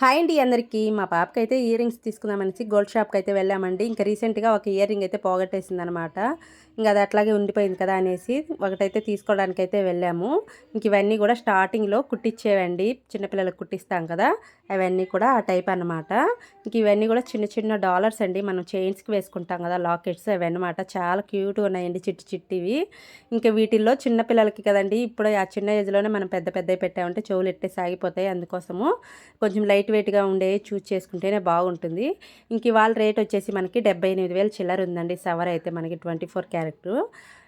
Hi అండి అందరికీ. మా పాపకైతే ఇయర్ రింగ్స్ తీసుకుందామనేసి గోల్డ్ షాప్‌కి అయితే వెళ్ళామండి. ఇంకా రీసెంట్‌గా ఒక ఇయర్ రింగ్ అయితే పోగొట్టేసిందనమాట. ఇంక అది అట్లాగే ఉండిపోయింది కదా అనేసి ఒకటైతే తీసుకోవడానికైతే వెళ్ళాము. ఇంక ఇవన్నీ కూడా స్టార్టింగ్‌లో కుట్టించేవండి. చిన్నపిల్లలకు కుట్టిస్తాం కదా! అవన్నీ కూడా ఆ టైప్ అనమాట. ఇంక ఇవన్నీ కూడా చిన్న చిన్న డాలర్స్ అండి. మనం చైన్స్‌కి వేసుకుంటాం కదా! లాకెట్స్ అవన్నమాట. చాలా క్యూట్‌గా ఉన్నాయండి చిట్టి చిట్టివి. ఇంకా వీటిల్లో చిన్న పిల్లలకి కదండీ! ఇప్పుడు ఆ చిన్న ఏజ్‌లోనే మనం పెద్ద పెద్దవి పెట్టామంటే చెవులు ఎట్టేసి ఆగిపోతాయి. అందుకోసము కొంచెం లైట్ వెయిట్‌గా ఉండేవి చూజ్ చేసుకుంటేనే బాగుంటుంది. ఇంక ఇవాళ రేట్ వచ్చేసి మనకి 78,000 చిల్లర ఉందండి. సవర్ అయితే మనకి 24 క్యారెట్.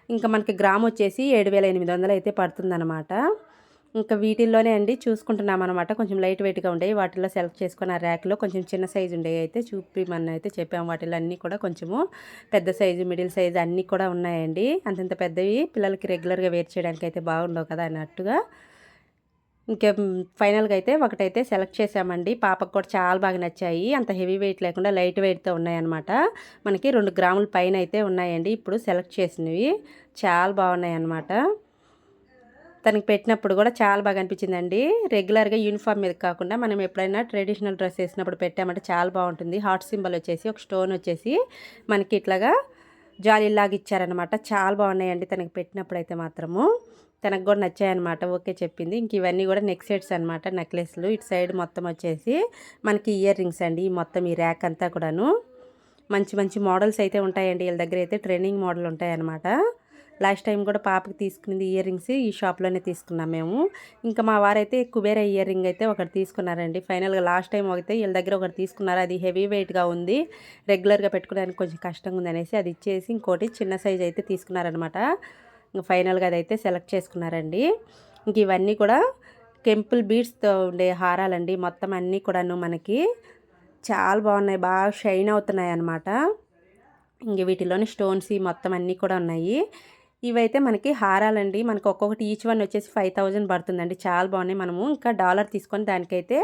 ఇంకా మనకి గ్రామ్ వచ్చేసి 7,800 అయితే పడుతుందనమాట. ఇంకా వీటిల్లోనే అండి చూసుకుంటున్నామనమాట. కొంచెం లైట్ వెయిట్‌గా ఉండేవి. వాటిల్లో సెలెక్ట్ చేసుకొని ఆ ర్యాక్‌లో కొంచెం చిన్న సైజు ఉండేవి అయితే చూపిమని అయితే చెప్పాము. వాటిల్లో అన్నీ కూడా కొంచెము పెద్ద సైజు, మిడిల్ సైజు అన్నీ కూడా ఉన్నాయండి. అంతంత పెద్దవి పిల్లలకి రెగ్యులర్‌గా వేర్ చేయడానికి అయితే బాగుండవు కదా అన్నట్టుగా. ఇంకా ఫైనల్‌గా అయితే ఒకటైతే సెలెక్ట్ చేశామండి. పాపకు కూడా చాలా బాగా నచ్చాయి. అంత హెవీ వెయిట్ లేకుండా లైట్ వెయిట్‌తో ఉన్నాయన్నమాట. మనకి 2 గ్రాముల పైన అయితే ఉన్నాయండి ఇప్పుడు సెలెక్ట్ చేసినవి. చాలా బాగున్నాయన్నమాట. తనకి పెట్టినప్పుడు కూడా చాలా బాగా అనిపించిందండి. రెగ్యులర్‌గా యూనిఫార్మ్ మీద కాకుండా మనం ఎప్పుడైనా ట్రెడిషనల్ డ్రెస్ ఏసినప్పుడు పెట్టామంటే చాలా బాగుంటుంది. హార్ట్ సింబల్ వచ్చేసి ఒక స్టోన్ వచ్చేసి మనకి ఇట్లాగా జాలీలాగా ఇచ్చారనమాట. చాలా బాగున్నాయండి తనకి పెట్టినప్పుడైతే మాత్రము. తనకు కూడా నచ్చాయన్నమాట. ఓకే చెప్పింది. ఇంక ఇవన్నీ కూడా నెక్ సెట్స్ అనమాట. నెక్లెస్‌లు ఇటు సైడ్ మొత్తం వచ్చేసి మనకి ఇయర్ రింగ్స్ అండి. మొత్తం ఈ ర్యాక్ అంతా కూడాను. మంచి మంచి మోడల్స్ అయితే ఉంటాయండి. వీళ్ళ దగ్గర అయితే ట్రెండింగ్ మోడల్ ఉంటాయన్నమాట. లాస్ట్ టైం కూడా పాపకి తీసుకునేది ఇయర్ రింగ్స్ ఈ షాప్‌లోనే తీసుకున్నాం మేము. ఇంకా మా వారైతే కుబేర ఇయర్ రింగ్ అయితే ఒకటి తీసుకున్నారండి. ఫైనల్‌గా లాస్ట్ టైం అయితే వీళ్ళ దగ్గర ఒకటి తీసుకున్నారు. అది హెవీ వెయిట్‌గా ఉంది. రెగ్యులర్‌గా పెట్టుకోవడానికి కొంచెం కష్టంగా ఉందనేసి అది ఇచ్చేసి ఇంకోటి చిన్న సైజ్ అయితే తీసుకున్నారనమాట. ఇంక ఫైనల్‌గా అదైతే సెలెక్ట్ చేసుకున్నారండి. ఇంక ఇవన్నీ కూడా కెంపుల్ బీడ్స్‌తో ఉండే హారాలండి. మొత్తం అన్నీ కూడాను మనకి చాలా బాగున్నాయి. బాగా షైన్ అవుతున్నాయన్నమాట. ఇంక వీటిలోని స్టోన్స్ మొత్తం అన్నీ కూడా ఉన్నాయి. ఇవైతే మనకి హారాలండి. మనకు ఒక్కొక్కటి ఈచ్ వన్ వచ్చేసి 5,000 పడుతుందండి. చాలా బాగున్నాయి. మనము ఇంకా డాలర్ తీసుకొని దానికైతే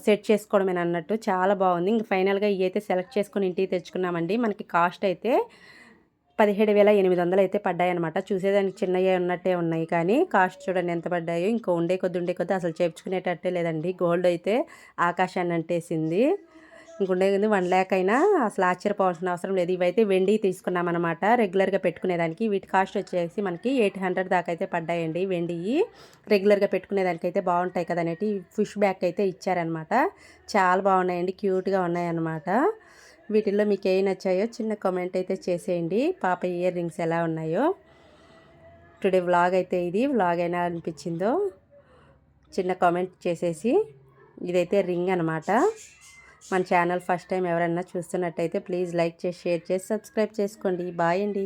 సెట్ చేసుకోవడమేనన్నట్టు చాలా బాగుంది. ఇంక ఫైనల్‌గా ఇవైతే సెలెక్ట్ చేసుకొని ఇంటికి తెచ్చుకున్నామండి. మనకి కాస్ట్ అయితే 17,800 అయితే పడ్డాయన్నమాట. చూసేదానికి చిన్నయే ఉన్నట్టే ఉన్నాయి కానీ కాస్ట్ చూడండి ఎంత పడ్డాయో. ఇంకా ఉండే కొద్దీ అసలు చేర్చుకునేటట్టే లేదండి. గోల్డ్ అయితే ఆకాశాన్ని అంటేసింది. ఇంకుండేది 1,00,000 అయినా అసలు ఆశ్చర్యపోవాల్సిన అవసరం లేదు. ఇవైతే వెండియి తీసుకున్నామనమాట. రెగ్యులర్‌గా పెట్టుకునేదానికి. వీటి కాస్ట్ వచ్చేసి మనకి 800 దాకా అయితే పడ్డాయండి వెండియి. రెగ్యులర్‌గా పెట్టుకునేదానికైతే బాగుంటాయి కదా అనేటి పుష్ బ్యాక్ అయితే ఇచ్చారనమాట. చాలా బాగున్నాయండి. క్యూట్‌గా ఉన్నాయన్నమాట. వీటిల్లో మీకు ఏవి నచ్చాయో చిన్న కామెంట్ అయితే చేసేయండి. పాప ఇయర్ రింగ్స్ ఎలా ఉన్నాయో. టుడే వ్లాగ్ అయితే ఇది. వ్లాగ్ ఎలా అనిపించిందో చిన్న కామెంట్ చేసేసి ఇదైతే రింగ్ అనమాట. మన ఛానల్ ఫస్ట్ టైం ఎవరైనా చూస్తున్నట్టయితే ప్లీజ్ లైక్ చేసి షేర్ చేసి సబ్స్క్రైబ్ చేసుకోండి. బాయ్ అండి.